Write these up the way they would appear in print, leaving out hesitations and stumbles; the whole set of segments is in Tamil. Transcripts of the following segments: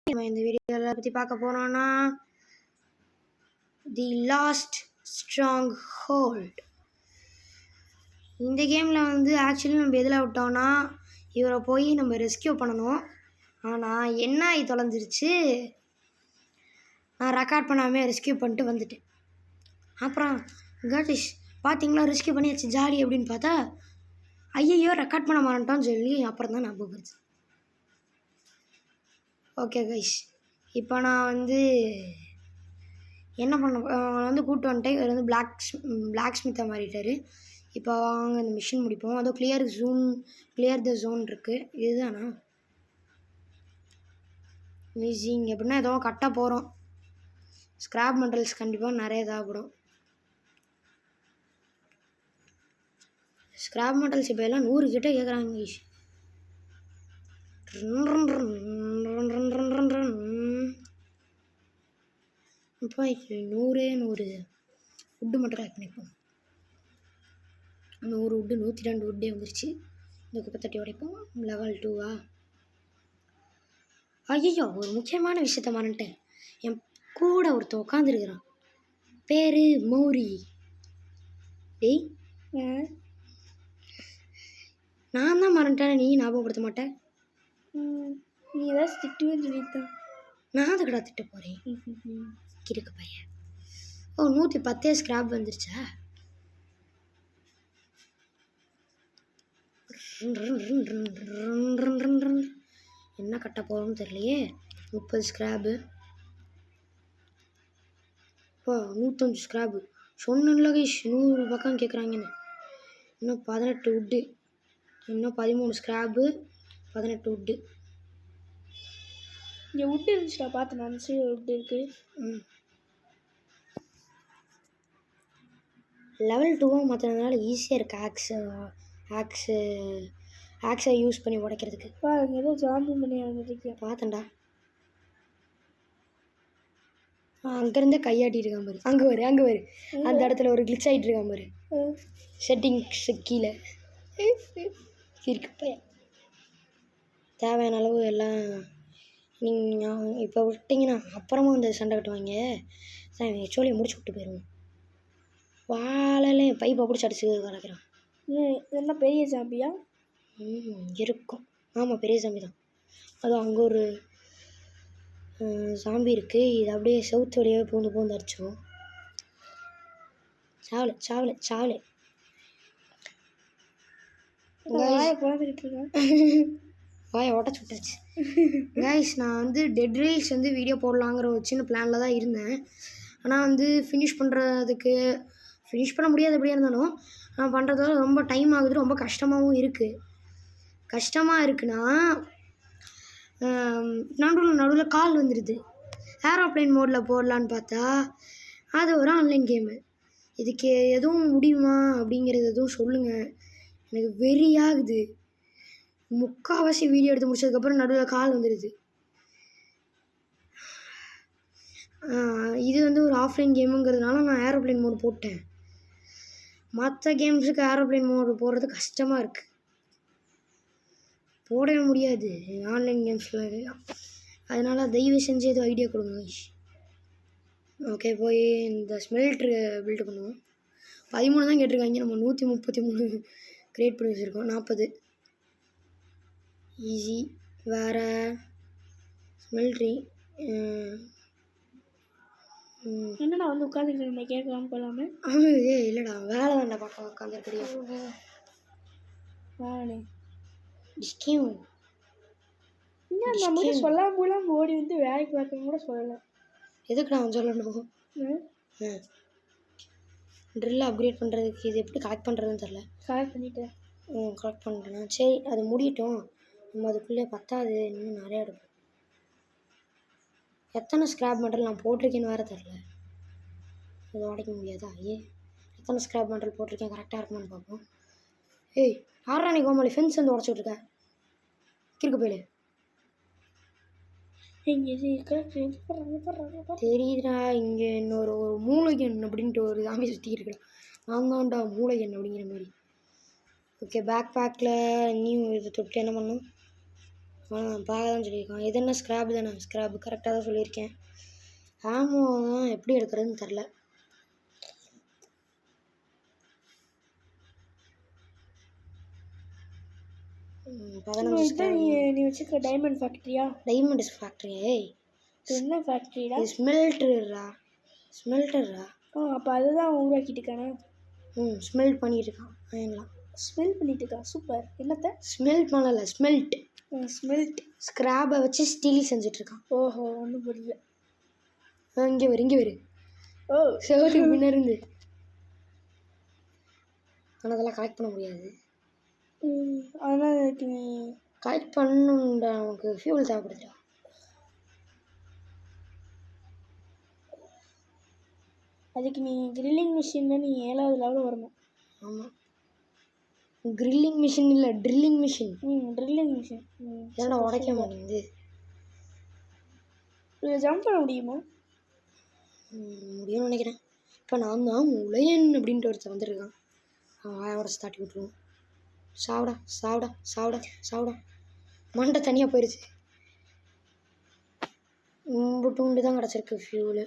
நம்ம இந்த வீடியோவில் பற்றி பார்க்க போகிறோன்னா தி லாஸ்ட் ஸ்ட்ராங் ஹோல்ட். இந்த கேமில் வந்து ஆக்சுவலி நம்ம எதில் விட்டோம்னா இவரை போய் நம்ம ரெஸ்கியூ பண்ணணும். ஆனால் என்ன ஆகி தொலைஞ்சிருச்சு, நான் ரெக்கார்ட் பண்ணாமல் ரெஸ்கியூ பண்ணிட்டு வந்துட்டேன். அப்புறம் காட்டிஷ் பார்த்தீங்களா ரெஸ்கியூ பண்ணியாச்சு ஜாலி அப்படின்னு பார்த்தா ஐயையோ ரெக்கார்ட் பண்ண மாட்டோம்னு சொல்லி அப்புறம் தான் ஞாபகம் வருது. ஓகே கைஸ், இப்போ நான் வந்து என்ன பண்ண வந்து கூப்பிட்டு வந்துட்டேன். இவர் வந்து பிளாக் ஸ்மித்தாக மாறிட்டார். இப்போ வாங்க அந்த மிஷின் முடிப்போம். அதுவும் கிளியர் த ஜோன் இருக்குது. இதுதானா மியூசிங் எப்படின்னா ஏதோ கட்ட போகிறோம். ஸ்க்ராப் மெட்டல்ஸ் கண்டிப்பாக நிறைய தேவைப்படும். ஸ்க்ராப் மெட்டல்ஸ் இப்போ எல்லாம் 100 கிட்ட கேட்குறாங்க கைஸ். இப்போ 100 வுட்டு மட்டும் கலெக்ட் பண்ணிப்போம். 100 வுட்டு 102 வுட்டே வந்துருச்சு. இந்த குப்பை தட்டி உடைப்போம். லெவல் 2வா? ஐயோ ஒரு முக்கியமான விஷயத்த மறந்துட்டேன். என் கூட ஒருத்தன் உட்காந்துருக்குறான், பேர் மௌரி. டேய் நான் தான் மறந்துட்டேன், நீ ஞாபகப்படுத்த மாட்டேன். நீ ஏதாவது திட்டுவேன்னு சொல்லித்தான் நான் அதுக்கடா திட்ட போகிறேன். கிறுக்கு பையன். ஓ 110 ஸ்க்ராப் வந்துருச்சா? என்ன கட்ட போகிறோம்னு தெரியலையே. 30 ஸ்க்ராப்பு. இப்போ 105 ஸ்க்ராப்பு. சொன்ன கைஸ் 100 பக்கம் கேட்குறாங்கன்னு. இன்னும் 18 வுட்டு. இன்னும் 13 ஸ்க்ராப்பு, 18 வுட்டு. இங்கே வுட்டு இருந்துச்சுடா, பார்த்து நான் வுட்டு இருக்கு. லெவல் 2 மாற்றினதுனால ஈஸியாக இருக்குது ஆக்ஸை யூஸ் பண்ணி உடைக்கிறதுக்கு. பாருங்க ஏதோ ஜாம்பி பண்ணி வந்துருக்கேன். பார்த்தேன்டா, அங்கேருந்தே கையாட்டிட்டு இருக்கான் பாரு. அங்கே வரு அந்த இடத்துல ஒரு கிளிச் ஆகிட்டு இருக்கான் பாரு. செட்டிங்ஸ் கீழே இருக்கு பையன். தேவையான அளவு எல்லாம் நீங்கள் இப்போ விட்டிங்கன்னா அப்புறமா வந்து சண்டை கட்டுவாங்க. சோழியை முடிச்சு விட்டு போயிடுவோம். வாழலை பைப்பை பிடிச்சி அடிச்சு கிடக்கிறான். இதெல்லாம் பெரிய ஜாம்பியா? இருக்கும். ஆமாம் பெரிய ஜாம்பி தான். அதுவும் அங்கே ஒரு ஜாம்பி இருக்குது. இது அப்படியே செவுத்து வழியாக பூந்து அடிச்சோம். சாவலை வாயை உடச்சு விட்டாச்சு. கைஸ் நான் வந்து டெட் ரீல்ஸ் வந்து வீடியோ போடலாங்கிற ஒரு சின்ன பிளானில் தான் இருந்தேன். ஆனால் வந்து ஃபினிஷ் பண்ண முடியாது. எப்படியா இருந்தாலும் நான் பண்ணுறதால ரொம்ப டைம் ஆகுது, ரொம்ப கஷ்டமாகவும் இருக்குது. கஷ்டமாக இருக்குன்னா நடுவில் கால் வந்துடுது. ஏரோப்ளைன் மோடில் போடலான்னு பார்த்தா அது ஒரு ஆன்லைன் கேமு. இதுக்கு எதுவும் முடியுமா அப்படிங்கிறது எதுவும் சொல்லுங்கள். எனக்கு வெறியாகுது. முக்கால்வாசி வீடியோ எடுத்து முடிச்சதுக்கப்புறம் நடுவில் கால் வந்துடுது. இது வந்து ஒரு ஆஃப்லைன் கேமுங்கிறதுனால நான் ஏரோப்ளைன் மோடு போட்டேன். மற்ற கேம்ஸுக்கு ஏரோப்ளைன் மோடு போடுறது கஷ்டமாக இருக்குது, போடவே முடியாது ஆன்லைன் கேம்ஸில். அதனால் தயவு செஞ்சு எதுவும் ஐடியா கொடுங்க. ஓகே போய் இந்த ஸ்மெல்ட்ரு பில்டு பண்ணுவோம். 13 தான் கேட்டிருக்காங்க. நம்ம 133 க்ரியேட் பண்ணி வச்சுருக்கோம். 40 ஈஸி. வேறு ஸ்மெல்ட்ரி என்னடா வந்து உட்காந்துக்கிட்டு கேட்கலாம் போகலாமே. இல்லைடா வேலை தான்டா பார்க்க உட்காந்துருக்கிறியா? நம்ம சொல்லாம போலாம் ஓடி வந்து வேலைக்கு பார்க்க கூட சொல்லலாம். எதுக்கு நான் சொல்லணும்? ட்ரில் அப்கிரேட் பண்ணுறதுக்கு இது எப்படி கலெக்ட் பண்ணுறதுன்னு தெரில. கலெக்ட் பண்ணிட்டேன். கலெக்ட் பண்ணுறேன். சரி அது முடியட்டும். நம்ம அதுக்குள்ளே பத்தாது, இன்னும் நிறையா எடுக்கும். எத்தனை ஸ்க்ராப் மெட்டல் நான் போட்டிருக்கேன்னு வேறு தெரில. அது உடைக்க முடியாதா? எத்தனை ஸ்க்ராப் மெட்டல் போட்டிருக்கேன் கரெக்டாக இருக்குமான்னு பார்ப்போம். யாரா நீ கோமாளி ஃபென்ஸ் வந்து உடச்சி விட்ருக்க? கிறுக்கு போயிடு. தெரியுதுடா, இங்கே இன்னொரு மூளைகன் அப்படின்ட்டு ஒரு சாமி சுற்றி இருக்கலாம். நான் தான்டா மூளைகன் அப்படிங்கிற மாதிரி. ஓகே பேக் பேக்கில் நீயும் இது தொட்டு என்ன பண்ணும்? பார்க்க தான் சொல்லியிருக்கான். இது என்ன ஸ்க்ராப் தானே? ஸ்க்ராப் கரெக்டாக தான் சொல்லியிருக்கேன். ஆமோ தான் எப்படி எடுக்கிறதுன்னு தெரில. நீ வச்சுருக்க டைமண்ட் ஃபேக்ட்ரியா? Diamond factory. என்ன ஃபேக்ட்ரிடா? ஸ்மெல்டர்ரா. அப்போ அதுதான் உருவாக்கிட்டு இருக்கானே. ஸ்மெல்ட் பண்ணிட்டு இருக்கான். அயன்லாம் ஸ்மெல் பண்ணிட்டு இருக்கா. சூப்பர். என்னத்த ஸ்மெல் பண்ணல, ஸ்மெல்ட். ஸ்க்ராப்பை வச்சு ஸ்டீல் செஞ்சுட்டு இருக்கான். ஓஹோ, ஒன்றும் புரியல. இங்கே வரு. ஓ, செவத்துக்கு முன்ன இருந்து. ஆனால் அதெல்லாம் கலெக்ட் பண்ண முடியாது. அதனால் நீ கலெக்ட் பண்ணணும்டா. நமக்கு ஃபியூல் தேவைப்படுதுடா. அதுக்கு நீ கிரில்லிங் மிஷினில் நீ 7வது லெவலில் வரணும். ஆமாம், கிரில்லிங் மிஷின் இல்லை, ட்ரில்லிங் மிஷின். ட்ரில்லிங் மிஷின் ஏன்னா உடைக்க மாட்டேங்குது. இதில் ஜம்ப் பண்ண முடியுமா? முடியும்னு நினைக்கிறேன். இப்போ நான் தான் உலையன் அப்படின்ட்டு ஒருத்தர் வந்துருக்கான். அவன் உடச்சு தாட்டி விட்ருவோம். சாப்பிடா. மண்டை தனியாக போயிடுச்சு. உண்டு தான் கிடச்சிருக்கு ஃபியூலு.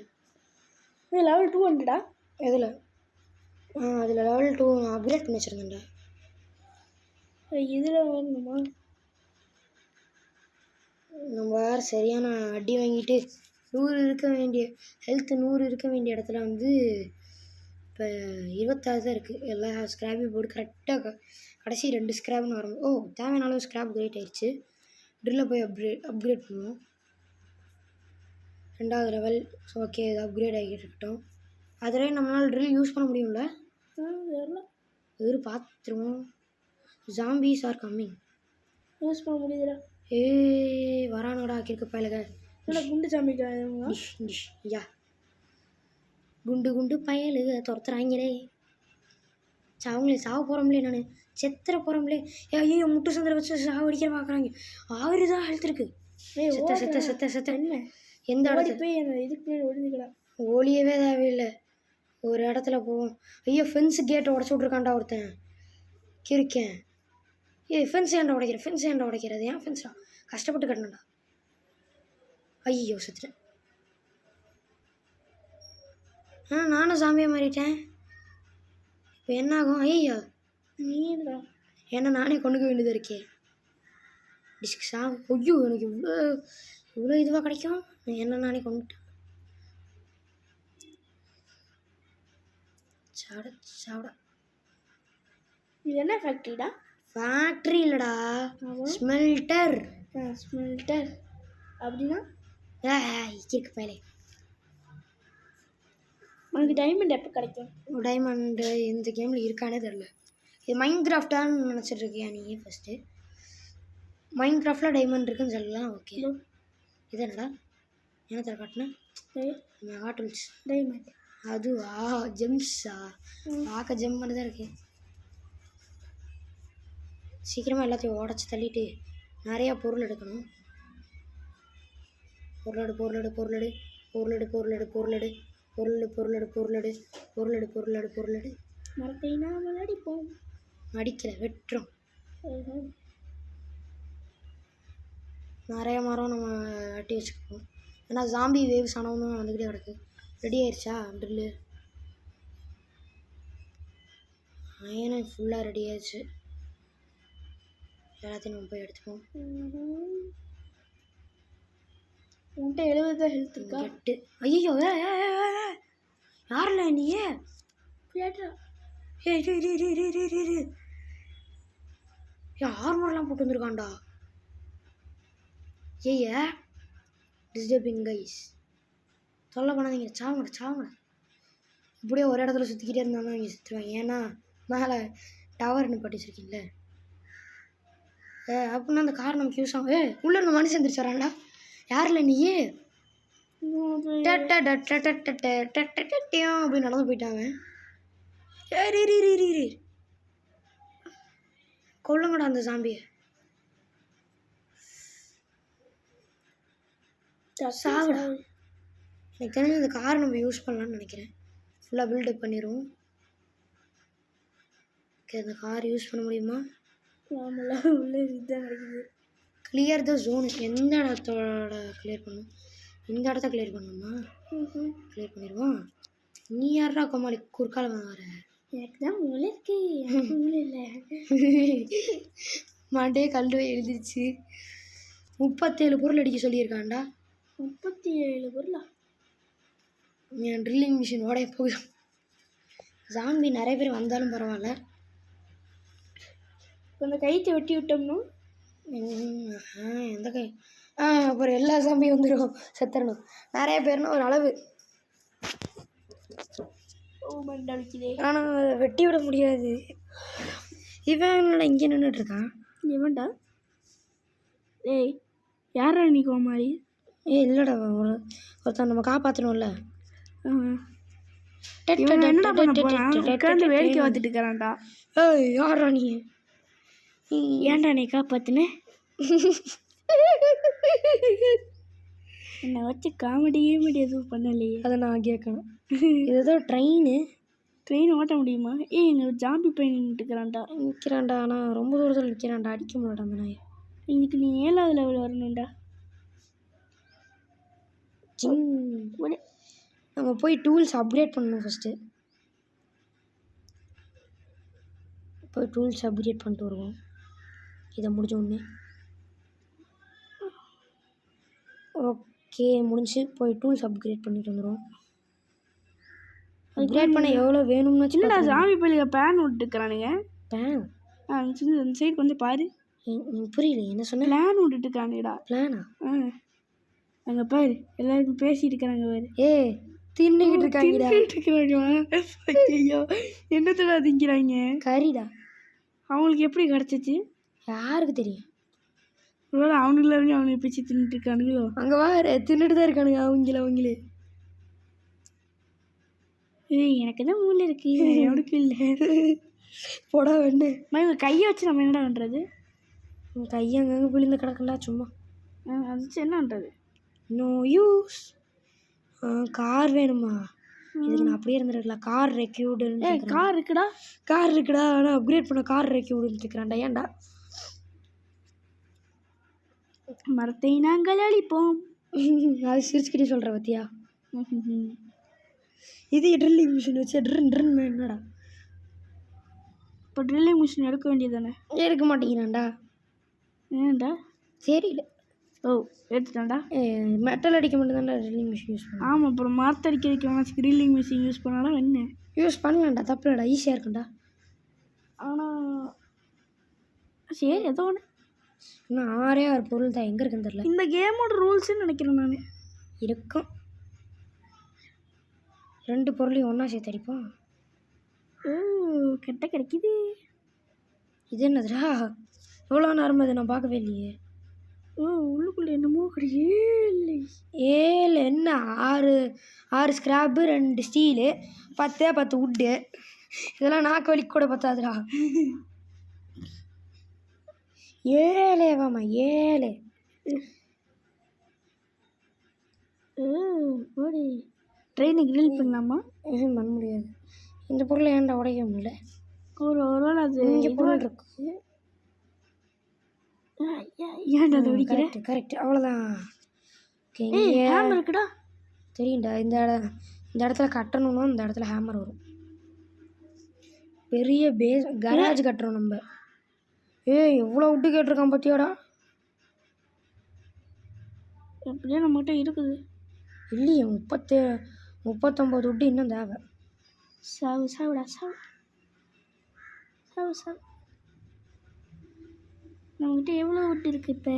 இது லெவல் 200டா? எதில்? அதில் லெவல் 2 நான் அப்கிரேட் பண்ணி வச்சுருந்தேன்டா. இதில் வேணுமா? நம்ம வேறு சரியான அடி வாங்கிட்டு 100 இருக்க வேண்டிய ஹெல்த்து 100 இருக்க வேண்டிய இடத்துல வந்து இப்போ 26 தான் இருக்குது. எல்லா ஸ்க்ராப்பையும் போட்டு கரெக்டாக கடைசி 2 ஸ்க்ராப்னு வரும். தேவையான அளவு ஸ்க்ராப் கிரேட் ஆயிடுச்சு. ட்ரில்லை போய் அப்கிரேட் பண்ணுவோம். 2வது லெவல். ஓகே, இது அப்கிரேட் ஆகிட்டு இருக்கட்டும். அதில் நம்மளால் ட்ரில் யூஸ் பண்ண முடியும்ல? பார்த்துருவோம். Zombies are coming. யூஸ் பண்ண முடியுதுடா. வரானோடா கிறுக்கு பயலுக. குண்டு ஜாம்பி. யா, குண்டு பயலுக துரத்துறாங்களே. அவங்களே சாவ போகிறோம்லே. நான் செத்துற போகிறோம்லே. ஐயோ, முட்டு சந்திர வச்சு சாவடிக்கிற பார்க்குறாங்க. 6 தான் ஹெல்த் இருக்கு. செத்த என்ன எந்த இடத்துல போய் இதுக்கு ஒழிஞ்சுக்கலாம். ஒளியவே தேவையில்லை. ஒரு இடத்துல போவோம். ஐயோ, ஃபென்ஸு கேட்டை உடச்சி விட்ருக்கான்டா ஒருத்தன். கிறுக்கேன். ஃபென்ஸ் ஏன்டா உடைக்கிறது? ஏன் ஃபென்ஸ்டா? கஷ்டப்பட்டு கட்டணும்டா. ஐயோ, செத்துட்டேன். நானும் சாமியாக மாறிட்டேன். இப்போ என்ன ஆகும்? ஐயோ, நீடா. ஏன்னா நானே கொண்டுக்க வேண்டியதாக இருக்கேன். ஐயோ, எனக்கு இவ்வளோ இதுவாக கிடைக்கும். என்ன நானே கொண்டுட்டேன். சாப்பிட. இது என்ன ஃபேக்ட்ரிடா? ஃபேக்ட்ரி இல்லைடா, ஸ்மெல்டர். அப்படின்னா இருக்கு பயலே. உனக்கு டைமண்ட் எப்போ கிடைக்கும்? டைமண்டு இந்த கேமில் இருக்கானே தெரில. இது மைன்கிராஃப்டான்னு நினச்சிட்டு இருக்கியா நீ? ஃபஸ்ட்டு மைன்கிராஃப்டில் டைமண்ட் இருக்குன்னு சொல்லலாம். ஓகே, இது என்னடா? என்ன தர காட்டினேன்? Mega tools diamond. அதுவா? ஜெம்ஸா? பார்க்க ஜெம் பண்ணி தான் இருக்கு. சீக்கிரமாக எல்லாத்தையும் உடச்சி தள்ளிட்டு நிறையா பொருள் எடுக்கணும். பொருளெடு. மரத்தை நாம அடிப்போம். அடிக்கல, வெட்டுறோம். நிறைய மரம் நம்ம வெட்டி வச்சுக்குவோம். ஏன்னா ஜாம்பி வேவ்ஸ் ஆனவனும் வந்துக்கிட்டே கிடக்கு. ரெடி ஆயிடுச்சா ட்ரில்லு? அயனு ஃபுல்லாக ரெடி ஆயிடுச்சு. எல்லாத்தையும் நம்ம போய் எடுத்துப்போம். உன்கிட்ட 70 ஹெல்த் இருக்கா? 8. ஐயோ, யாரில்ல நீ? ஆர்மர்லாம் போட்டு வந்துருக்கான்டா. Disturbing guys. தொல்லை பண்ணாதீங்க. சாவுங்கடா. இப்படியே ஒரு இடத்துல சுற்றிக்கிட்டே இருந்தாலும் அவங்க சுற்றுவாங்க. ஏன்னா மேலே டவர் நிப்பாட்டி வச்சுருக்கீங்களே. அப்படின்னா அந்த கார் நமக்கு யூஸ் ஆகும். உள்ளே இந்த மனுஷன் வந்துருச்சாரான்டா. யாரில்ல நீ? அப்படி நடந்து போயிட்டாங்க. கொல்லுங்கடா அந்த சாம்பியை. சாவுடா. எனக்கு தெரிஞ்சு இந்த கார் நம்ம யூஸ் பண்ணலான்னு நினைக்கிறேன். ஃபுல்லாக பில்டப் பண்ணிடுவோம். ஓகே, அந்த கார் யூஸ் பண்ண முடியுமா? உள்ளே இதுதான் கிடைக்குது. Clear the zone. எந்த இடத்தோட கிளியர் பண்ணும்? இந்த இடத்த கிளியர் பண்ணணுமா? கிளியர் பண்ணிடுவோம். நீ யாரா கோமாளி குறுக்கால வர? எனக்கு தான் மூளை இருக்கு, எனக்கு மூளை இல்லை. மாண்டே கல் எழுதிருச்சு. 37 பொருள் அடிக்க சொல்லியிருக்காண்டா. 37 பொருளா? என் ட்ரில்லிங் மிஷின் ஓடைய போகுது. ஜாம்பி நிறைய பேர் வந்தாலும் பரவாயில்ல. இப்போ அந்த கைத்தை வெட்டி விட்டோம்னா எந்த கை? அப்புறம் எல்லா ஜாம்பியும் வந்துடும், செத்துடணும். நிறைய பேர்னா ஒரு அளவு. ஆனால் வெட்டி விட முடியாது. இவன் என்னடா இங்கே நின்றுட்டுருக்கான்? இவன்டா. ஏய் யாரா நீ கோமாளி? இல்லைடா, ஒருத்தன் நம்ம காப்பாற்றணும்ல. என்னடா பண்ண போறான்? உட்காந்து வேடிக்கை பார்த்துட்டு இருக்கிறான்டா. ஏய் யாரா நீ? ஏன்டா நீ காப்பாத்துன? என்னை வச்சு காமெடி எதுவும் பண்ணலையே. அதை நான் கேட்கணும். இது ஏதோ ட்ரெயின் ஓட்ட முடியுமா? ஏய் இங்கே ஜாம்பி பையன் நிற்கிறான்டா. ஆனால் ரொம்ப தூரத்தில் நிற்கிறான்டா, அடிக்க முடியல அந்த நாயை. இதுக்கு நீ 7வது லெவல் வரணும்டா. நம்ம போய் டூல்ஸ் அப்கிரேட் பண்ணணும் ஃபஸ்ட்டு. போய் டூல்ஸ் அப்கிரேட் பண்ணிட்டு வருவோம். இதை முடிஞ்ச உடனே ஓகே முடிஞ்சு. போய் டூல்ஸ் அப்கிரேட் பண்ணிட்டு வந்துடுவோம். அப்கிரேட் பண்ண எவ்வளோ வேணும்னு வச்சுடா. சாமி பள்ளியை பேன் விட்டுருக்குறானுங்க. பேன்? அந்த சைடு கொஞ்சம் பாரு. புரியல என்ன சொன்ன? பிளான் விட்டுட்டுருக்கானுடா. பிளானா? அங்கே பாரு எல்லாருக்கும் பேசிட்டு இருக்கிறாங்க பாரு. தின்னுக்கிட்டு இருக்காங்க. ஐயோ என்னத்தடா திங்கிறாங்க? கறிடா. அவங்களுக்கு எப்படி கிடச்சிச்சு? யாருக்கு தெரியும்? ஒருவேளை அவனுங்களே பேச்சு தின்னுட்டு இருக்கானுங்களோ? அங்கே வாரு தின்னுட்டு தான் இருக்கானுங்க அவங்களே. ஏய் எனக்கு தான் மூளை இருக்கு, எவனுக்கு இல்லை. போடா வேண்டு. இவங்க கையை வச்சு நம்ம என்னடா பண்ணுறது? கையை அங்கங்கே விழுந்து கிடக்கண்டா சும்மா. அது வச்சு என்ன பண்ணுறது? No use. கார் வேணுமா? இதுக்கு நான் அப்படியே இருந்துருக்கலாம். கார் ரெக்யூடுன்னு. கார் இருக்குடா. ஆனால் அப்கிரேட் பண்ண கார் ரெக்யூடுன்னு இருக்கிறான்டா. ஏன்டா? மரத்தை நாங்கள் அழிப்போம். அது சிரிச்சுக்கிட்டே சொல்கிற பத்தியா? இது ட்ரில்லிங் மிஷின் வச்சு ட்ரின் என்னடா? இப்போ ட்ரில்லிங் மிஷின் எடுக்க வேண்டியதானே? எடுக்க மாட்டேங்கிறான்டா. ஏன்டா? தெரியல. எடுத்துட்டான்டா. மெட்டல் அடிக்க மட்டும்தான்டா ட்ரில்லிங் மிஷின் யூஸ் பண்ண. ஆமாம், அப்புறம் மரத்தடிக்க வேணாச்சு ட்ரில்லிங் மிஷின் யூஸ் பண்ணாலும் என்ன? யூஸ் பண்ணலாம்டா, தப்பு இல்லைடா, ஈஸியாக இருக்கும்டா. ஆனால் சரி ஏதோ ஒன்று. இன்னும் 6 பொருள் தான் எங்கே இருக்குன்னு தெரியல. இந்த கேமோட ரூல்ஸ்ன்னு நினைக்கிறேன் நான். இருக்கும். 2 பொருளையும் ஒன்றா சேர்த்து அடிப்போம். கெட்ட கிடைக்குது. இது என்னதுடா? எவ்வளோ நேரம் அது நான் பார்க்கவே இல்லையே. உள்ளுக்குள்ளே என்னமோ கிடையாது. 7 என்ன 6 ஸ்க்ராப்பு 2 ஸ்டீலு 10 உட்டு. இதெல்லாம் நாக்கு வலிக்கு கூட பத்தாதுடா. 7 வாமா 7. ஓடி ட்ரெயினை கிரில் பண்ணலாமா? பண்ண முடியாது. இந்த பொருளை ஏன்டா உடைக்க முடியல? ஒரு அது இங்கே பொருள் இருக்கு. ஏன்டா அதை உடைக்கிற? கரெக்ட் அவ்வளோதான். ஹேமர் இருக்குடா. தெரியும்டா. இந்த இடத்துல கட்டணும்னா இந்த இடத்துல ஹேமர் வரும். பெரிய கராஜ் கட்டுறோம் நம்ம. எவ்வளோ விட்டு கேட்டிருக்கான் பார்த்தியாடா? எப்படியா நம்மகிட்ட இருக்குது இல்லையே. 39 விட்டு இன்னும் தேவை. சாவுடா. நம்மகிட்ட எவ்வளோ விட்டு இருக்கு? இப்போ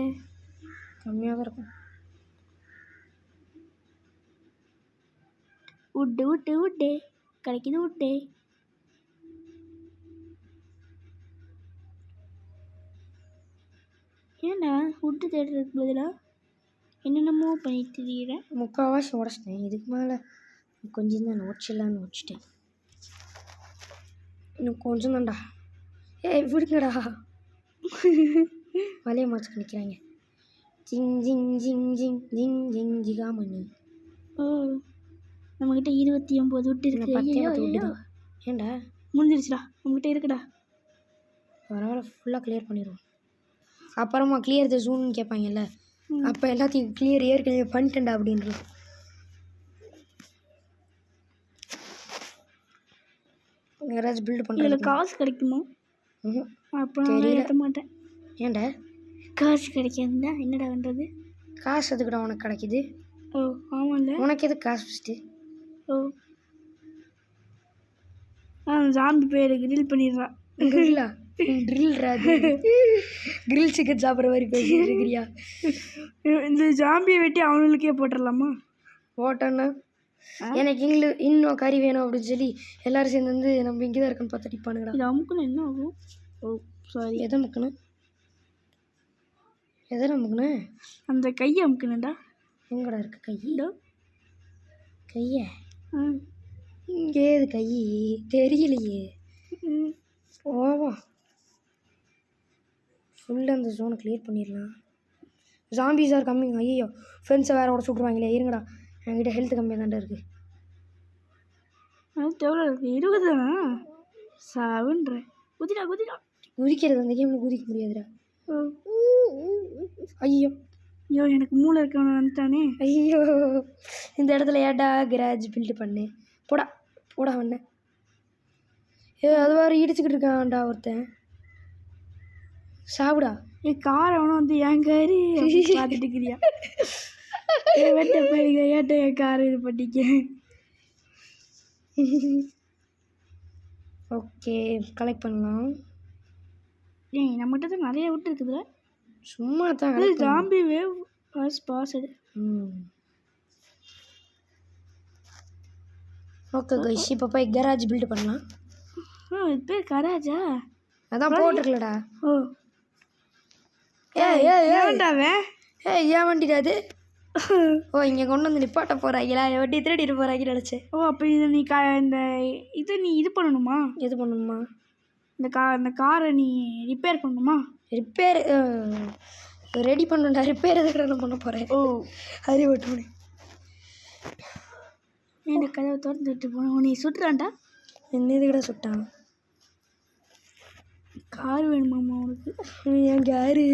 கம்மியாக தான் இருக்கும். விட்டு கிடைக்குது. விட்டு ஏன்டா விட்டு தேடுறதுக்கு பதிலாக என்னென்னமோ பண்ணிட்டு தெரியுறேன். முக்கால்வாசி உடச்சிட்டேன். இதுக்கு மேலே கொஞ்சம் தான் உடச்சிடலான்னு வச்சுட்டேன். இன்னும் கொஞ்சம் தான்டா. விடுங்கடா. வலையை மாச்சுக்கு நிற்கிறாங்க. ஜிகாமணி. நம்மக்கிட்ட 29 விட்டு இருக்கு. 10 விட்டு தான். ஏன்டா முடிஞ்சிருச்சுடா? நம்மகிட்ட இருக்குடா. பரவாயில்ல, ஃபுல்லாக கிளியர் பண்ணிடுவோம். அப்புறமா கிளியர் த ஜூன்னு கேட்பாங்கல்ல, அப்போ எல்லாத்தையும் கிளியர் ஏற்கனவே பண்ணிட்டேன்டா அப்படின்றது. யாராச்சும் பில்டு பண்ணுறது இதில் காசு கிடைக்குமா? அப்போ நான் ஏற்ற மாட்டேன். ஏன்டா காசு கிடைக்காதுண்டா என்னடா பண்ணுறது? காசு எதுக்குடா உனக்கு கிடைக்குது? ஓ ஆமாம்ல. உனக்கு எதுக்கு காசு ஃபஸ்ட்டு? ஓ ஜாம்பி பேர் கிரில் பண்ணிடுறான். கிரில்லா? ட்ரில்ரா அது. கிரில் சிக்கன் சாப்பிட்ற மாதிரி பேசிட்டு இருக்கிறியா? இந்த ஜாம்பியை வெட்டி அவனுங்களுக்கே போட்டுடலாமா? போட்டோன்னா எனக்கு இன்னும் கறி வேணும் அப்படின்னு சொல்லி எல்லாரும் சேர்ந்து வந்து நம்ம இங்கே தான் இருக்கன்னு பார்த்து அடிப்பானுங்கடா. இது அமுக்குன்னு என்ன ஆகும்? ஓ சாரி. எதை முக்கணும்? எதை அமுக்குன்னு? அந்த கையை அமுக்கணுண்டா. எங்கடா இருக்கு கை? கையை இங்கே இது கை தெரியலையே. ஓவா ஃபுல்லாக அந்த ஜோனை கிளியர் பண்ணிடலாம். Zombies are coming. ஐயோ ஃப்ரெண்ட்ஸை வேறு கூட சுட்டுருவாங்களே. இருங்கடா, என்கிட்ட ஹெல்த் கம்மியாக தாண்டா இருக்குது. அது எவ்வளோ இருக்குது? 20 தானா? 7 குதிடா குதிடா. குதிக்கிறது அந்த கேமில் குதிக்க முடியாதுடா. ஐயோ ஐயோ எனக்கு மூளை இருக்கவன வந்துட்டானே. ஐயோ இந்த இடத்துல ஏடா கிராஜ் பில்டு பண்ணு. போடா போடா வண்ண. அது வேறு இடிச்சுக்கிட்டு இருக்கான்டா ஒருத்தன். சாப்பிடா. கார் அவனும் வந்து என் காரு பார்த்துட்டு இருக்கிறியா? வெட்ட போயிருக்க ஏட்ட என் கார் இது பண்ணிக்க. ஓகே கலெக்ட் பண்ணலாம். நம்மகிட்ட தான் நிறைய விட்டு இருக்குதுல. சும்மா தான். Zombie wave was passed. Okay guys, இப்போ போய் கராஜ் பில்டு பண்ணலாம். இது பேர் கராஜா? அதான் போட்டிருக்கலடா. ஓ ஏன்டாவே? ஏன் வண்டிடா அது? ஓ இங்கே கொண்டு வந்து நிப்பாட்ட போகிறாங்களா? வண்டி திருடிட்டு போகிறாங்க நினச்சேன். ஓ அப்போ இதை நீ இந்த இதை நீ இது பண்ணணுமா? எது பண்ணணுமா? இந்த காரை நீ ரிப்பேர் பண்ணணுமா? Repair ready பண்ணணும்டா. ரிப்பேர் எதுக்கு நான் பண்ண போகிறேன்? ஓ அறிவட்டோனே இந்த கதவை திறந்துட்டு போனோம். நீ சுட்டுறான்டா. என்ன இதுக்கடா சுட்டான்? கார் வேணுமாம்மா உனக்கு? என் காரு.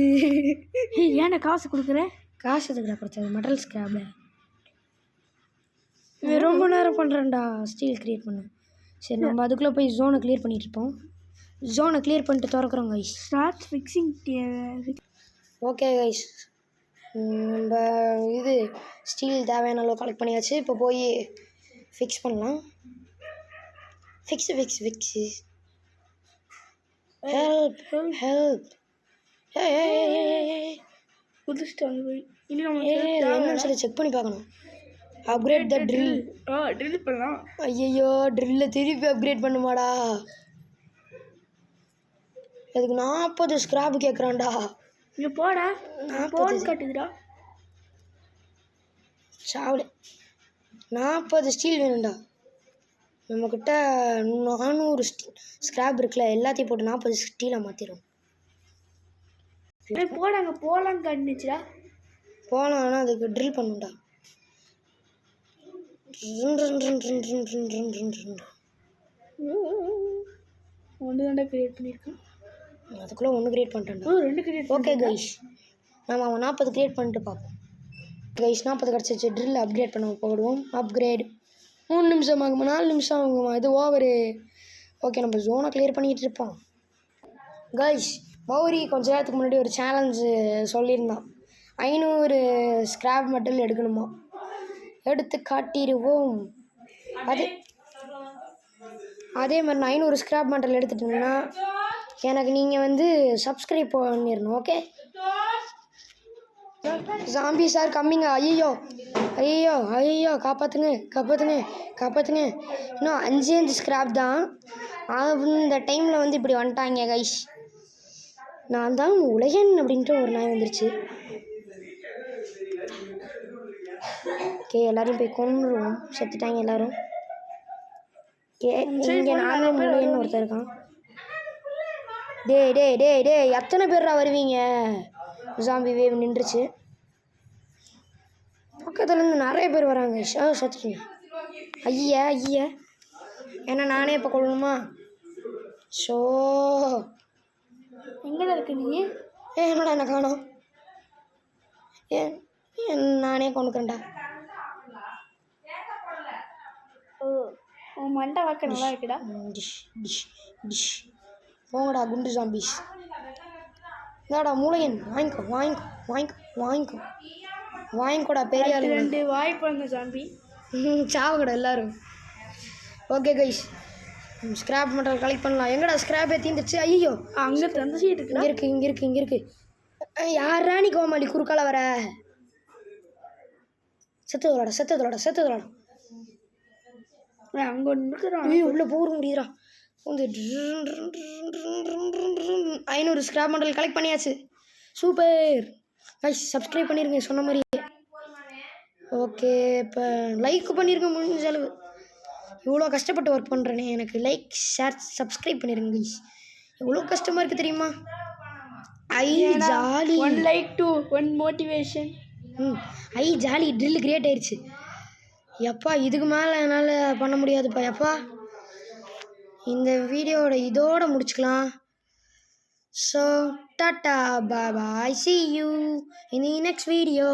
ஏன்டா காசு கொடுக்குற? காசு எதுக்குடா கொடுத்தது? மெட்டல் ஸ்கிராப்ல ரொம்ப நேரம் பண்ணுறேன்டா ஸ்டீல் க்ரியேட் பண்ண. சரி நம்ம அதுக்குள்ளே போய் ஜோனை க்ளியர் பண்ணிட்டு இருப்போம். ஜோனை க்ளியர் பண்ணிட்டு திறக்கிறோம் guys. Start fixing. Okay guys, நம்ம இது ஸ்டீல் தேவையான அளவு கலெக்ட் பண்ணியாச்சு. இப்போ போய் ஃபிக்ஸ் பண்ணலாம். Fix help help. என்னன்னு சொல்லி செக் பண்ணி பார்க்கணும். அப்கிரேட் த ட்ரில். ட்ரில் பண்ணலாம். ஐயோ ட்ரில்லை திருப்பி அப்கிரேட் பண்ணுமாடா? அதுக்கு 40 ஸ்கிராப் கேட்குறான்டா. இங்கே போடா. போன் கட்டுதுடா. சாவிட 40 ஸ்டீல் வேணும்டா. நம்மக்கிட்ட 400 ஸ்கிராப் இருக்குல்ல, எல்லாத்தையும் போட்டு 40 ஸ்டீலாக மாற்றிடும். போடாங்க போகலான்னு கட்டுச்சுடா. போகலாம், ஆனால் அதுக்கு ட்ரில் பண்ணுண்டா. ஒன்று தாண்டா கிரியேட் பண்ணியிருக்கேன். அதுக்குள்ளே 1 கிரியேட் பண்ணிட்டேன்டா. 2 கிரியேட். ஓகே கைஸ், நம்ம அவன் 40 கிரியேட் பண்ணிட்டு பார்ப்போம். கைஸ் 40 கிடச்சிச்சு. ட்ரில் அப்கிரேட் பண்ண போடுவோம். அப்கிரேட் 3 நிமிஷம் ஆகுமா? 4 நிமிஷம் ஆகுமா? இது ஓவரு. ஓகே நம்ம ஜோனை கிளியர் பண்ணிகிட்டு இருப்போம். கைஸ் மௌரி கொஞ்ச நேரத்துக்கு முன்னாடி ஒரு சேலஞ்சு சொல்லியிருந்தான். 500 ஸ்கிராப் மெட்டல் எடுக்கணுமா? எடுத்து காட்டிடுவோம். அதே மாதிரி நான் 500 ஸ்கிராப் மெட்டல் எடுத்துட்டேன்னா எனக்கு நீங்கள் வந்து சப்ஸ்கிரைப் பண்ணிடணும். ஓகே ஜாம்பிஸ் ஆர் கம்மிங்க. ஐயோ ஐயோ ஐயோ காப்பாற்றுங்க. இன்னும் 5 ஸ்கிராப் தான். இந்த டைமில் வந்து இப்படி வந்துட்டாங்க கைஸ். நான் தான் உலகன் அப்படின்ட்டு ஒரு நாய் வந்துருச்சு. ஓகே எல்லோரும் போய் கொண்டுருவோம். செத்துட்டாங்க எல்லோரும். இங்கே நானும் முள்ளையன்னு ஒருத்தர் இருக்கான். டே எத்தனை பேர்ரா வருவீங்க? ஜாம்பி வேவ் நின்றுச்சு. பக்கத்துலேருந்து நிறைய பேர் வராங்க. சத்துக்குங்க. ஐயா ஏன்னா நானே இப்போ கொள்ளணுமா? ஷோ எங்கே இருக்க நீ? என்னடா என்ன காணோம்? ஏன் நானே கொண்டுக்கிறேன்டா. ஓ உன் மண்டை வாக்க நல்லா இருக்குடா. Dish dish dish. போங்கடா குண்டு ஜாம்பிஸ். இந்தாடா மூளையன் வாங்கிக்கோ வாங்கிக்கோ வாங்கிக்கோ வாங்கிக்கோ வாங்கிக்கோடா பெரிய ஆளு. 2 வாய் பிறந்த ஜாம்பி. சாவுங்கடா எல்லாரும். Okay guys, scrap metal collect பண்ணலாம். எங்கடா ஸ்கிராப்பே தீந்துச்சு? ஐயோ அங்கே அந்த சைடு இருக்குடா. இங்கே இருக்குது இங்கே இருக்குது இங்கே இருக்குது. யாரா நீ கோமாளி குறுக்கால வர? செத்துதோட செத்துதோட செத்துதோட. அங்கே ஒன்று இருக்கிறான். ஐயோ உள்ளே போக முடியுதுடா. வந்து 500 ஸ்கிராப் மெட்டல் கலெக்ட் பண்ணியாச்சு. சூப்பர் கைஸ், சப்ஸ்கிரைப் பண்ணிருங்க சொன்ன மாதிரியே. ஓகே இப்போ லைக் பண்ணிருங்க முடிஞ்ச அளவு. இவ்வளோ கஷ்டப்பட்டு ஒர்க் பண்ணுறேனே, எனக்கு லைக் ஷேர் சப்ஸ்கிரைப் பண்ணிருங்க கைஸ். எவ்வளோ கஷ்டமாக இருக்குது தெரியுமா? ஐ ஜாலி. 1 like 2 1 motivation. ஐ ஜாலி. ட்ரில் கிரியேட் ஆயிடுச்சு. எப்பா இதுக்கு மேலே என்னால் பண்ண முடியாதுப்பா. எப்பா இந்த வீடியோட இதோட முடிச்சுக்கலாம். So tata bye bye, see you in the next video.